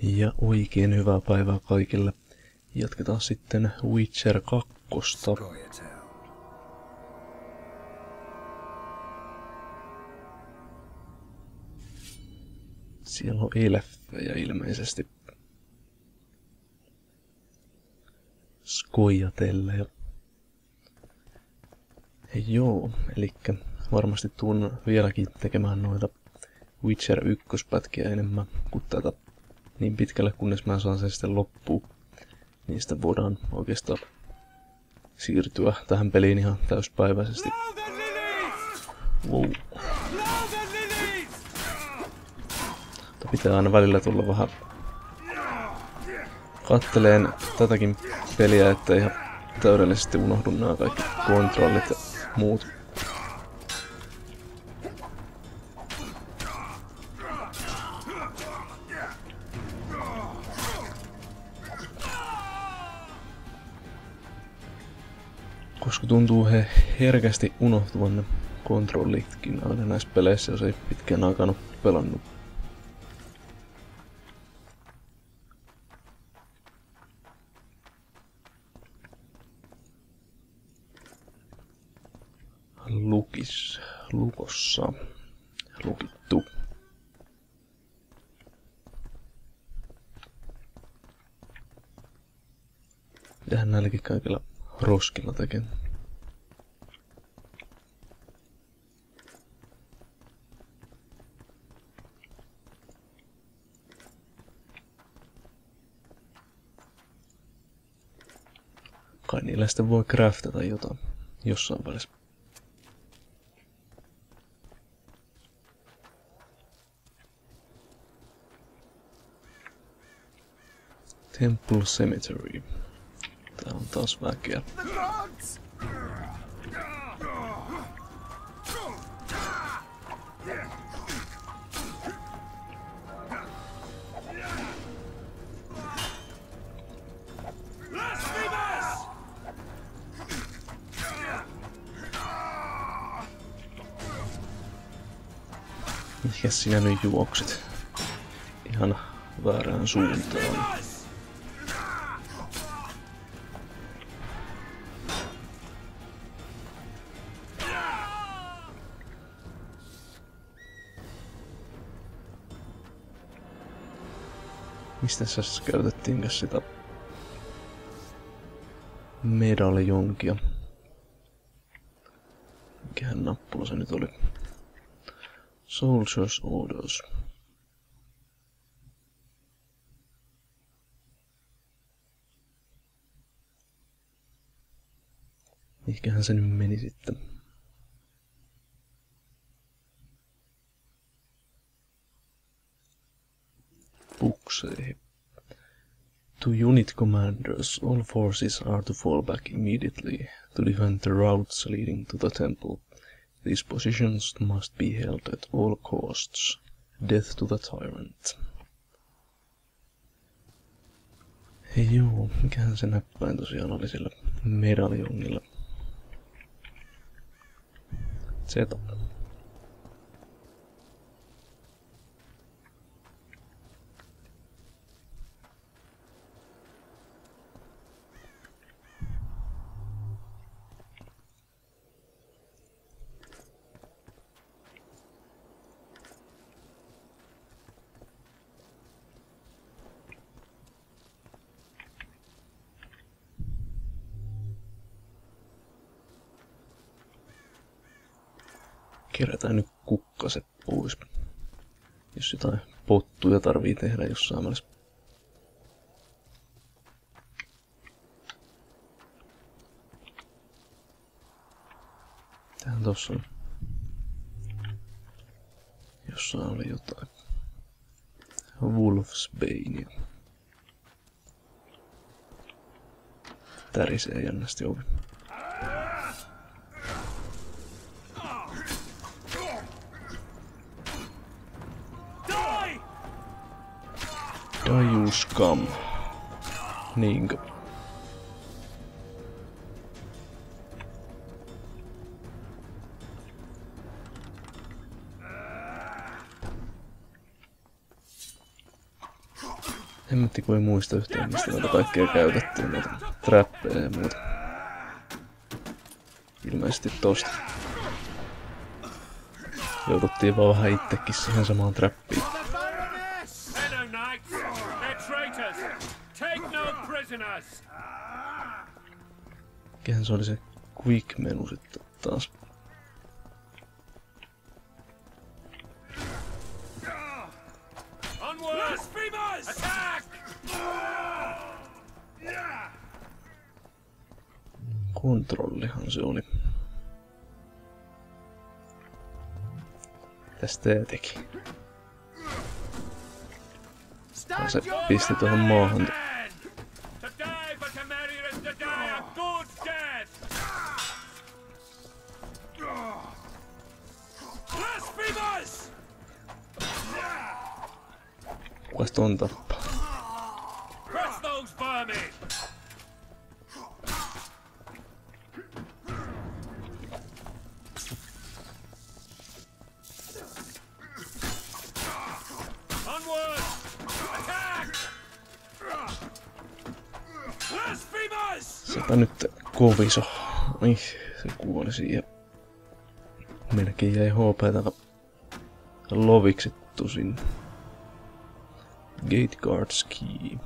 Ja oikein hyvää päivää kaikille. Jatketaan sitten Witcher 2. Siellä on elfejä ilmeisesti. Skoijatelle. Joo, elikkä varmasti tuun vieläkin tekemään noita Witcher 1-pätkiä enemmän kuin tätä niin pitkälle, kunnes mä saan sen sitten loppuun. Niistä voidaan oikeastaan siirtyä tähän peliin ihan täyspäiväisesti. Wow. Mutta pitää aina välillä tulla vähän katteleen tätäkin peliä, että ihan täydellisesti unohdu nämä kaikki kontrollit ja muut. Koska tuntuu herkästi unohtuvan ne kontrollitkin aina näissä peleissä, jos ei pitkään aikaan ole pelannut. Lukossa. Lukittu. Mitähän näilläkin kaikilla roskilla tekee? Kai niillä sitten voi craftata jotain jossain välissä. Temple Cemetery. Tää on taas väkeä. Mikäs sinä nyt juokset? Ihan väärään suuntaan. Mistä tässä käytettiinkäs sitä medaljonkia? Mikähän nappula se nyt oli? Soldier's Orders. Mihinkähän se nyt meni sitten? Bukseihin. To unit commanders, all forces are to fall back immediately to defend the routes leading to the temple. These positions must be held at all costs. Death to the tyrant. Hei joo, mikähän se näppäin tosiaan oli sillä medaljongilla. Zeta. Kerätään nyt kukkaset pois, jos jotain pottuja tarvii tehdä jossain välissä. Tähän tossa on. Jossain oli jotain. Wolfsbane. Tärisee jännästi ovi. You scum. Niinkö? Hemmetti kun ei muista yhtään, mistä noita kaikkea käytettiin, noita trappeja ja muuta. Ilmeisesti tosta. Jouduttiin vaan vähän itsekin siihen samaan trappiin. Mikähän se oli se quick menu sitten taas? Kontrollihan se oli. Tästä teki. Se pisti tuohon maahan. Kukas ton tappaa? Sepä nyt koviso. Ai, se kuoli siihen. Melkein jäi HP:tä loviksettu sinne. Gate guards key.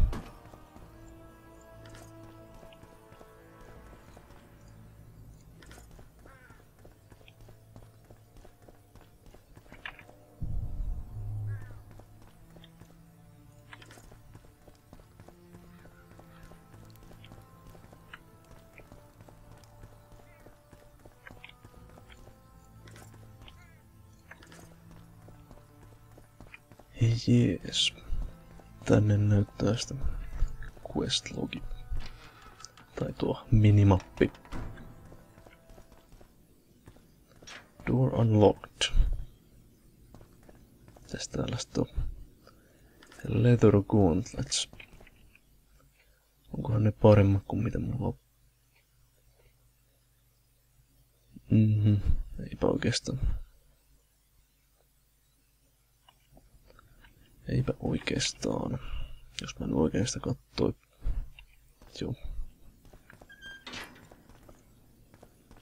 Jees. Tänne näyttää sitä quest-logi. Tai tuo minimappi. Door unlocked. Tästä tällaista on leather gauntlets. Onkohan ne paremmat kuin mitä mulla on? Eipä oikeastaan. Eipä oikeastaan. Jos mä en oikein sitä kattoi. Joo.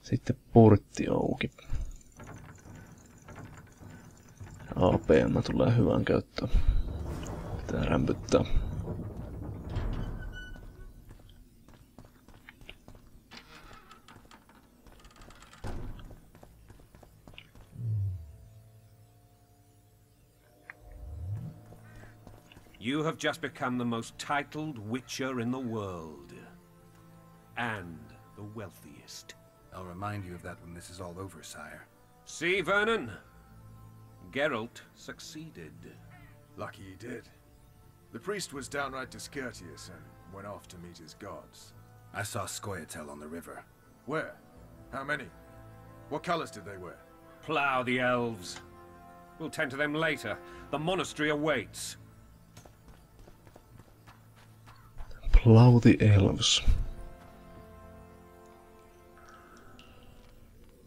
Sitten portti auki. APM tulee hyvään käyttöön. Pitää rämpyttää. You have just become the most titled witcher in the world. And the wealthiest. I'll remind you of that when this is all over, sire. See, Vernon? Geralt succeeded. Lucky he did. The priest was downright discourteous and went off to meet his gods. I saw Scoia'tael on the river. Where? How many? What colors did they wear? Plough the elves. We'll tend to them later. The monastery awaits. Plough the elves.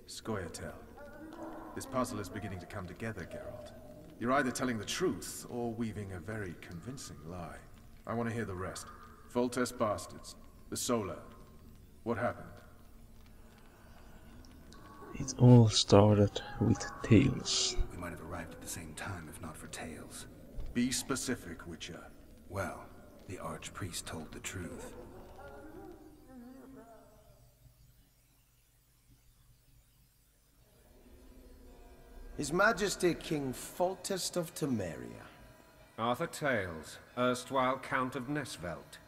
Scoia'tael. This puzzle is beginning to come together, Geralt. You're either telling the truth or weaving a very convincing lie. I want to hear the rest. Foltest bastards. The Solar. What happened? It all started with Tails. We might have arrived at the same time if not for Tails. Be specific, Witcher. Well, the Archpriest told the truth. His Majesty King Foltest of Temeria. Arthur Tales, erstwhile Count of Nesvelt.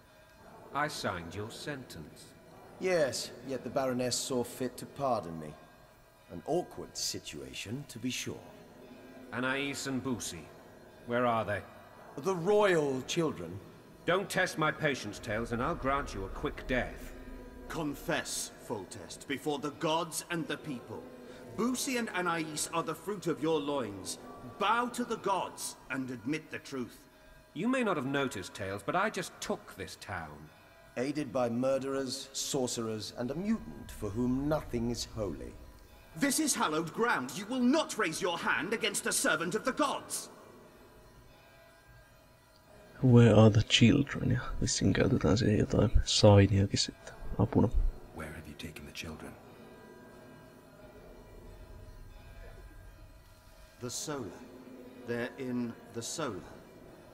I signed your sentence. Yes, yet the Baroness saw fit to pardon me. An awkward situation, to be sure. Anais and Boosie, where are they? The royal children. Don't test my patience, Tales, and I'll grant you a quick death. Confess, Foltest, before the gods and the people. Boosie and Anais are the fruit of your loins. Bow to the gods and admit the truth. You may not have noticed, Tales, but I just took this town. Aided by murderers, sorcerers, and a mutant for whom nothing is holy. This is hallowed ground. You will not raise your hand against a servant of the gods. Where are the children? Ja vissiin käytetään siihen jotain sainiakin sitten apuna. Where have you taken the children? The Solar. They're in the Solar.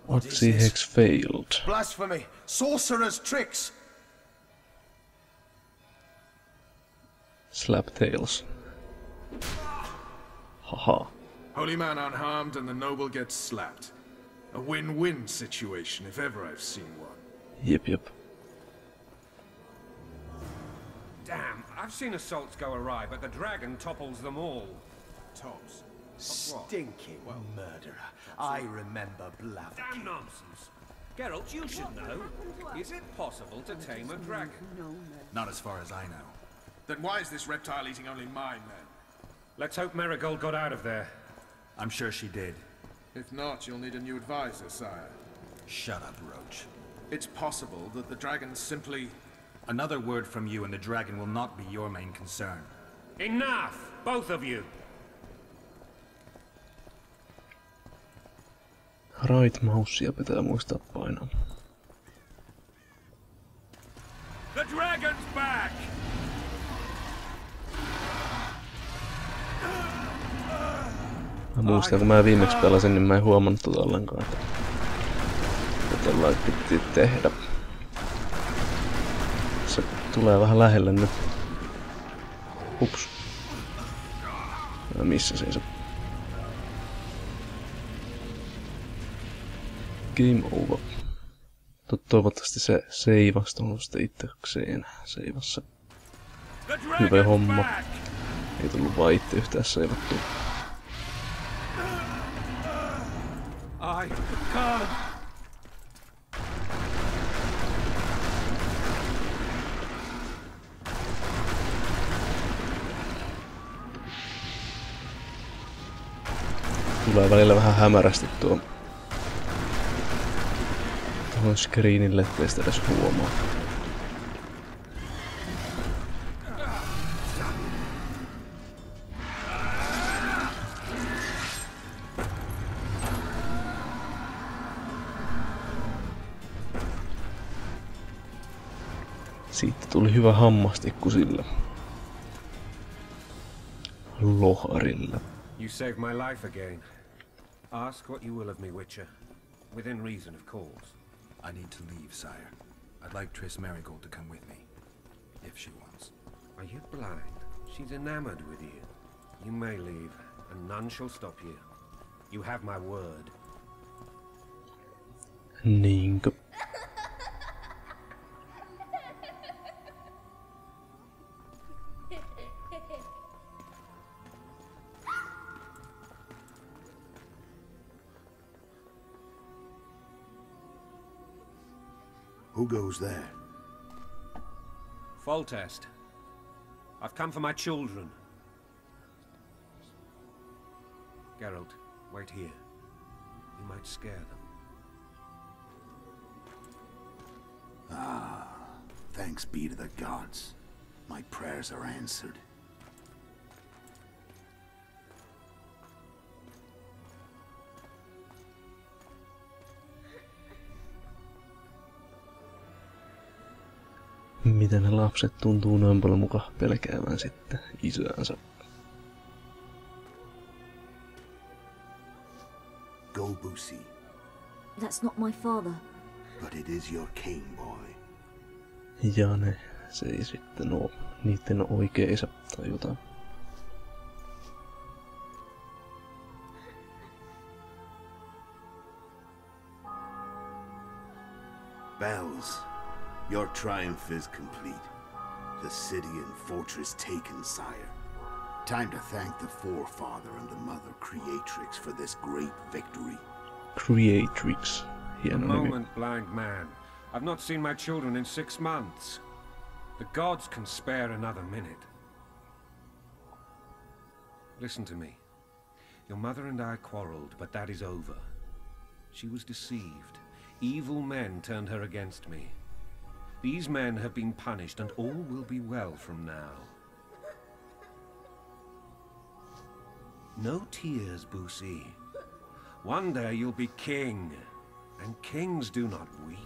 Oxy Hex failed. Blasphemy! Sorcerer's tricks! Slap tails. Haha. Holy man unharmed and the noble gets slapped. A win-win situation, if ever I've seen one. Jep. Damn, I've seen assaults go awry, but the dragon topples them all. Tops. Stinking murderer. I remember Blaviken. Damn nonsense. Geralt, you should know. Is it possible to tame a dragon? Not as far as I know. Then why is this reptile eating only my men? Let's hope Marigold got out of there. I'm sure she did. If not, you'll need a new advisor, sire. Shut up, Roach. It's possible that the dragon simply... Another word from you and the dragon will not be your main concern. Enough! Both of you! Right mousea pitää muistaa painaa. The dragon's back! Mä muistan, kun mä viimeksi pelasin, niin mä en huomannut tota ollenkaan, että tällä piti tehdä. Se tulee vähän lähelle nyt. Ups. Missä se? Game over. Toivottavasti se seivasi tuohon sitten itsekseen seivassa. Hyvä homma. Ei tullut vaan itse yhtään seivattua. I can't. Tulee välillä vähän hämärästi tuohon screenille, ettei sitä edes huomaa. Siitä tuli hyvä hammastikku sillä loharilla. You saved my life again. Ask what you will of me, Witcher. Within reason, of course. I need to leave, sire. I'd like Triss Marigold to come with me. If she wants. Are you blind? She's enamored with you. You may leave, and none shall stop you. You have my word. Niinkö? Who goes there? Foltest. I've come for my children. Geralt, wait here. You might scare them. Thanks be to the gods. My prayers are answered. Miten ne lapset tuntuu noin paljon muka pelkäävän sitten isänsä? Go, Busi. That's not my father. But it is your king, boy. Ja ne, se ei sitten oo niitten oikea isä tai jotain. Bells, your triumph is complete. The city and fortress taken, sire. Time to thank the forefather and the mother creatrix for this great victory. Creatrix. A Hieno nimi. moment, blind man. I've not seen my children in 6 months. The gods can spare another minute. Listen to me. Your mother and I quarreled, but that is over. She was deceived. Evil men turned her against me. These men have been punished, and all will be well from now. No tears, Busi. One day you'll be king, and kings do not weep.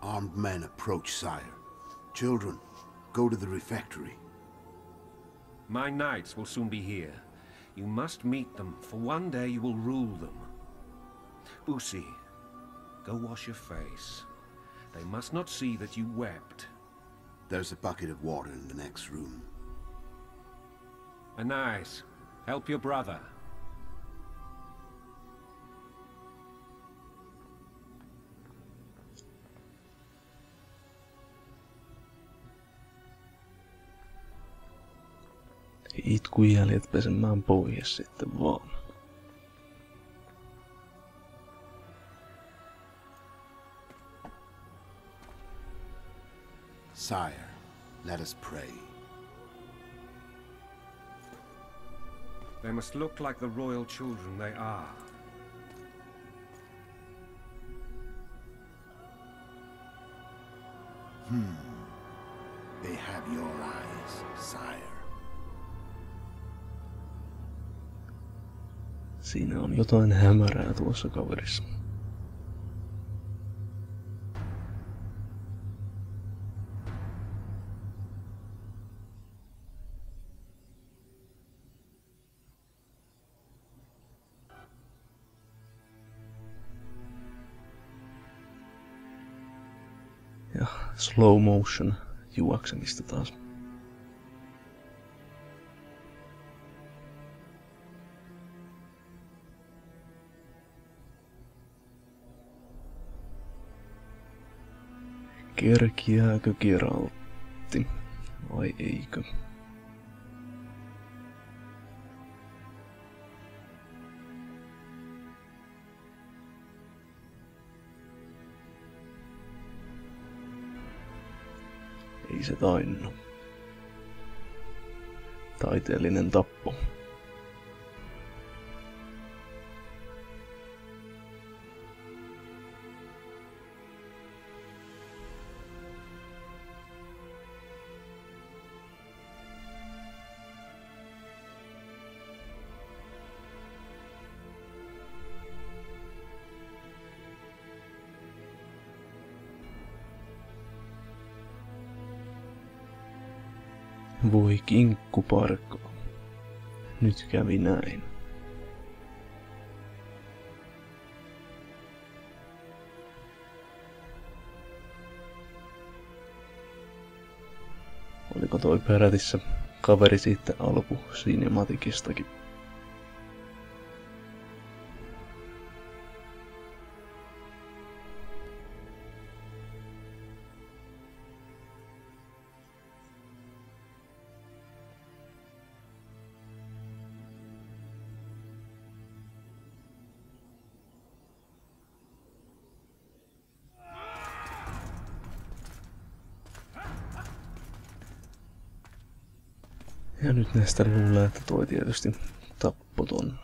Armed men approach, sire. Children, go to the refectory. My knights will soon be here. You must meet them, for one day you will rule them. Busi, go wash your face. They must not see that you wept. There's a bucket of water in the next room. Anais, help your brother. Itkujäljet pesemään pois sitten vaan. Sire, let us pray. They must look like the royal children they are. They have your eyes, sire. Siinä on jotain hämärää tuossa kaverissa. Ja slow motion juoksemista taas. Kerkiääkö Geraltti vai eikö? Ei se tainnut. Taiteellinen tappo. Voi kinkkuparkko. Nyt kävi näin. Oliko toi peräti se kaveri siitä alku cinematikistakin? Ja nyt näistä luulee, että toi tietysti tappoi ton.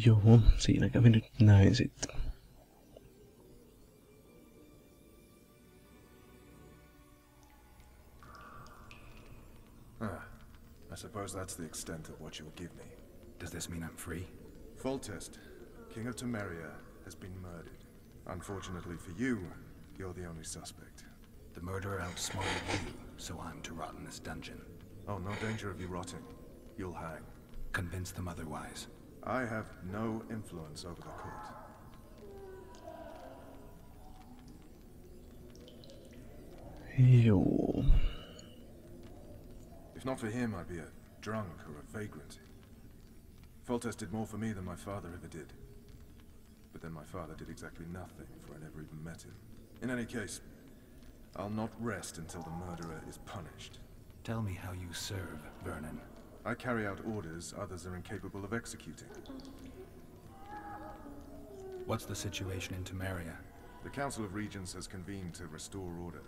Joo, siinä kävi nyt näin sitten. I suppose that's the extent of what you'll give me. Does this mean I'm free? Foltest, King of Temeria, has been murdered. Unfortunately for you, you're the only suspect. The murderer outsmarted you, so I'm to rot in this dungeon. Oh, no danger of you rotting. You'll hang. Convince them otherwise. I have no influence over the court. Joo. If not for him, I'd be a drunk or a vagrant. Foltest did more for me than my father ever did. But then my father did exactly nothing, for I never even met him. In any case, I'll not rest until the murderer is punished. Tell me how you serve, Vernon. I carry out orders others are incapable of executing. What's the situation in Temeria? The Council of Regents has convened to restore order.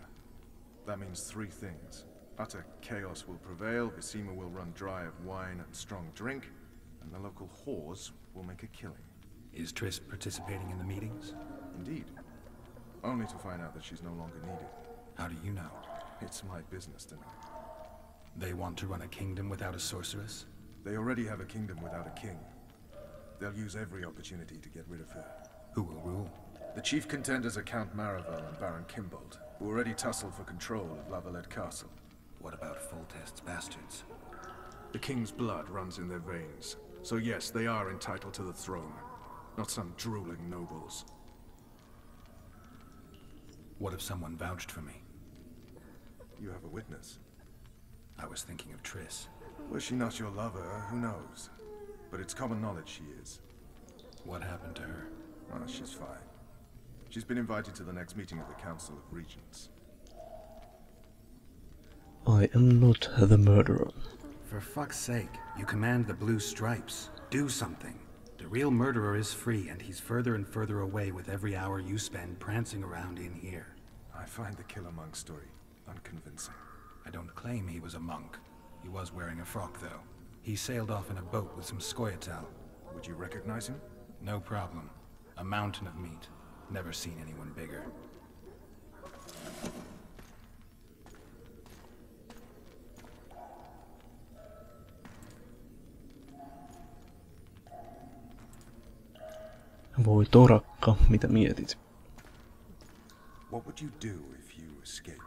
That means three things. Utter chaos will prevail, Visima will run dry of wine and strong drink, and the local whores will make a killing. Is Triss participating in the meetings? Indeed. Only to find out that she's no longer needed. How do you know? It's my business to know. They want to run a kingdom without a sorceress? They already have a kingdom without a king. They'll use every opportunity to get rid of her. Who will rule? The chief contenders are Count Maravel and Baron Kimbold, who already tussle for control of Lavalette Castle. What about Foltest's bastards? The king's blood runs in their veins, so yes, they are entitled to the throne. Not some drooling nobles. What if someone vouched for me? You have a witness. I was thinking of Triss. Was she not your lover? Who knows? But it's common knowledge she is. What happened to her? Oh, she's fine. She's been invited to the next meeting of the Council of Regents. I am not the murderer. For fuck's sake, you command the Blue Stripes. Do something. The real murderer is free, and he's further and further away with every hour you spend prancing around in here. I find the Killer Monk story unconvincing. I don't claim he was a monk. He was wearing a frock, though. He sailed off in a boat with some Scoia'tael. Would you recognize him? No problem. A mountain of meat. Never seen anyone bigger. Voi Torakka, mitä mietit? What would you do if you escaped?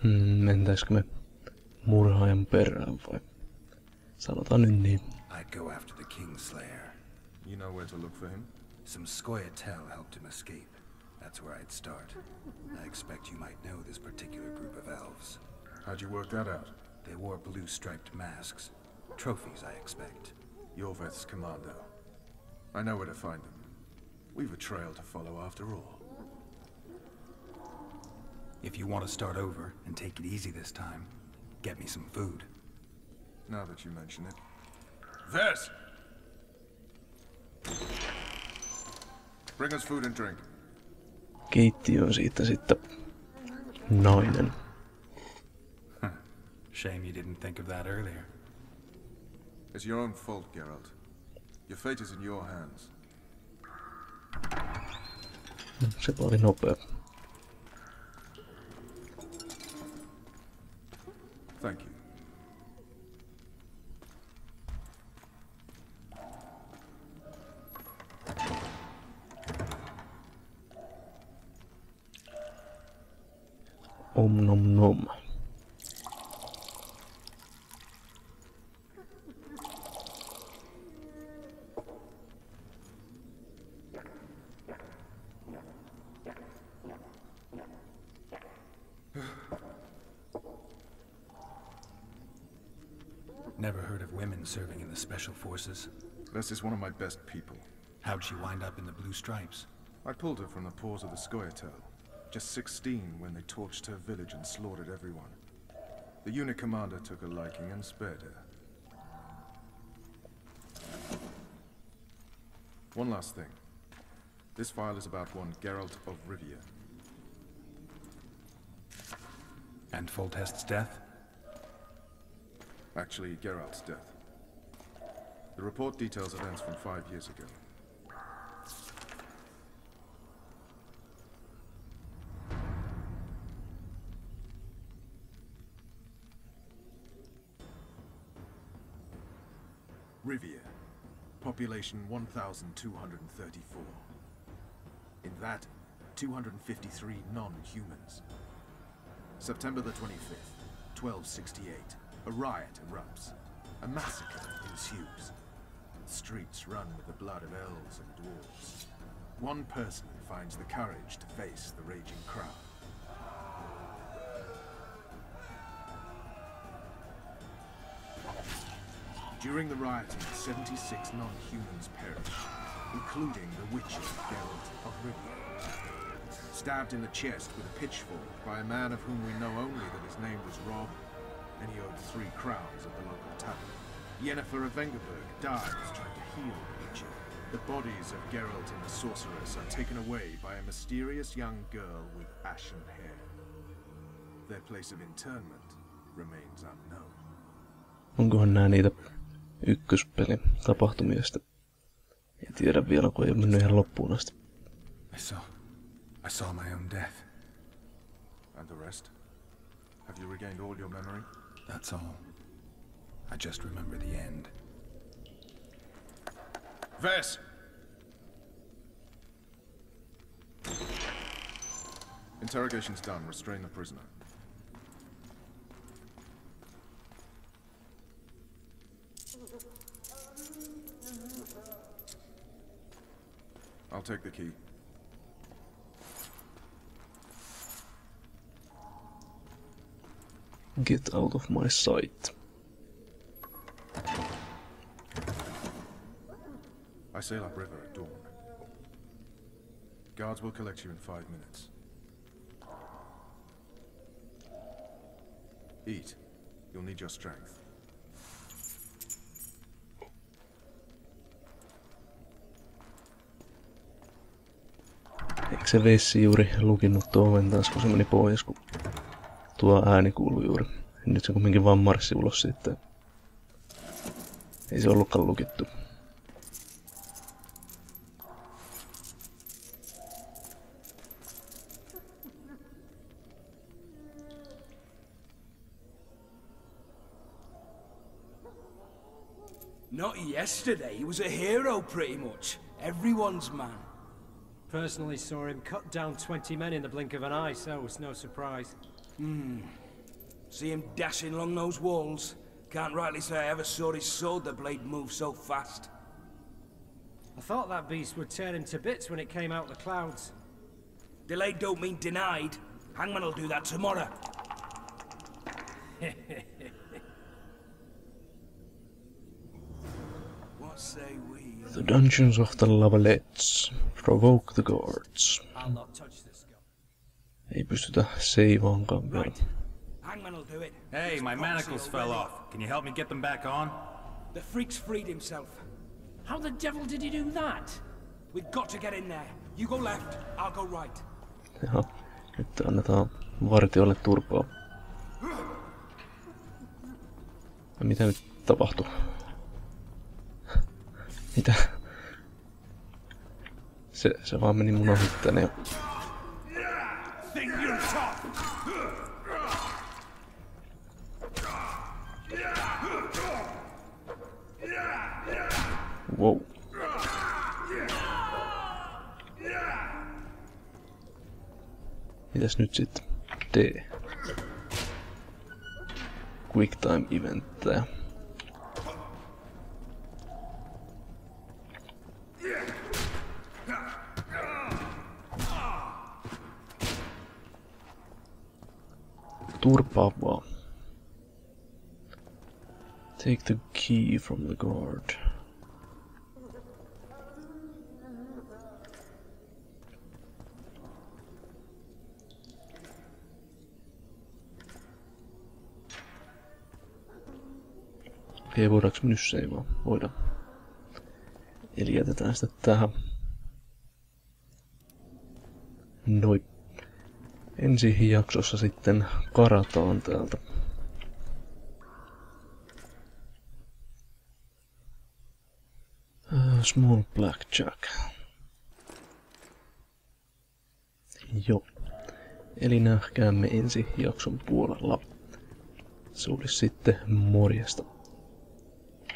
Mentäisikö me murhaajan perään vai? Sanotaan nyt niin. I'd go after the Kingslayer. You know where to look for him? Some Scoia'tael helped him escape. That's where I'd start. I expect you might know this particular group of elves. How'd you work that out? They wore blue-striped masks. Trophies, I expect. Yorveth's commando. I know where to find them. We've a trail to follow after all. If you want to start over and take it easy this time, get me some food. Now that you mention it. Vess! Bring us food and drink. Keittiöön siitä sitten nainen. Shame you didn't think of that earlier. It's your own fault, Geralt. Your fate is in your hands. Se oli nopea. Thank you. Om nom nom. Never heard of women serving in the Special Forces. Vess is one of my best people. How'd she wind up in the Blue Stripes? I pulled her from the paws of the Scoia'tael. Just 16 when they torched her village and slaughtered everyone. The unit commander took a liking and spared her. One last thing. This file is about one Geralt of Rivia. And Foltest's death? Actually, Geralt's death. The report details events from 5 years ago. Rivia. Population 1,234. In that, 253 non-humans. September the 25th, 1268. A riot erupts. A massacre ensues. The streets run with the blood of elves and dwarves. One person finds the courage to face the raging crowd. During the rioting, 76 non-humans perished, including the witcher Geralt of Rivia. Stabbed in the chest with a pitchfork by a man of whom we know only that his name was Rob, and he owed 3 crowns at the local tavern. Yennefer of Vengerberg dies trying to heal the witcher. The bodies of Geralt and the sorceress are taken away by a mysterious young girl with ashen hair. Their place of internment remains unknown. Onkohan nää niitä ykköspelin tapahtumia sitten? Ei tiedä vielä, kun ei ole mennyt ihan loppuun asti. I saw my own death. And the rest? Have you regained all your memory? That's all. I just remember the end. Ves! Interrogation's done. Restrain the prisoner. I'll take the key. Get out of my sight. I sail upriver at dawn. Guards will collect you in 5 minutes. Eat. You'll need your strength. Eikö se Vessi juuri lukinnut tuo oven taas, kun se meni pois, kun tuo ääni kuului juuri. Nyt se kumminkin vaan marssi ulos sitten. Ei se ollutkaan lukittu. Not yesterday, he was a hero pretty much. Everyone's man. Personally saw him cut down 20 men in the blink of an eye, so it's no surprise. See him dashing along those walls? Can't rightly say I ever saw his sword the blade move so fast. I thought that beast would tear him to bits when it came out the clouds. Delayed don't mean denied. Hangman'll do that tomorrow. What say we? The dungeons of the Lavalettes. Provoke the guards. I'll not touch this gun. Ei pystytä seivaankaan vielä. Hangman'll do it. Hey, my manacles fell off. Can you help me get them back on? The freak's freed himself. How the devil did he do that? We've got to get in there. You go left, I'll go right. Jaha, nyt annetaan vartiolle turpaa. Ja mitä nyt tapahtuu? Mitä? Se vaan meni mun ohittain ja... Wow. Mitäs nyt sitten? D. Quick time eventtejä. Turpaa vaan. Take the key from the guard. Okei, voidaanko me nyt seivaa? Voidaan. Eli jätetään sitä tähän. Noin. Ensi jaksossa sitten karataan täältä. Small blackjack. Joo. Eli nähkäämme ensi jakson puolella. Se olisi sitten morjesta.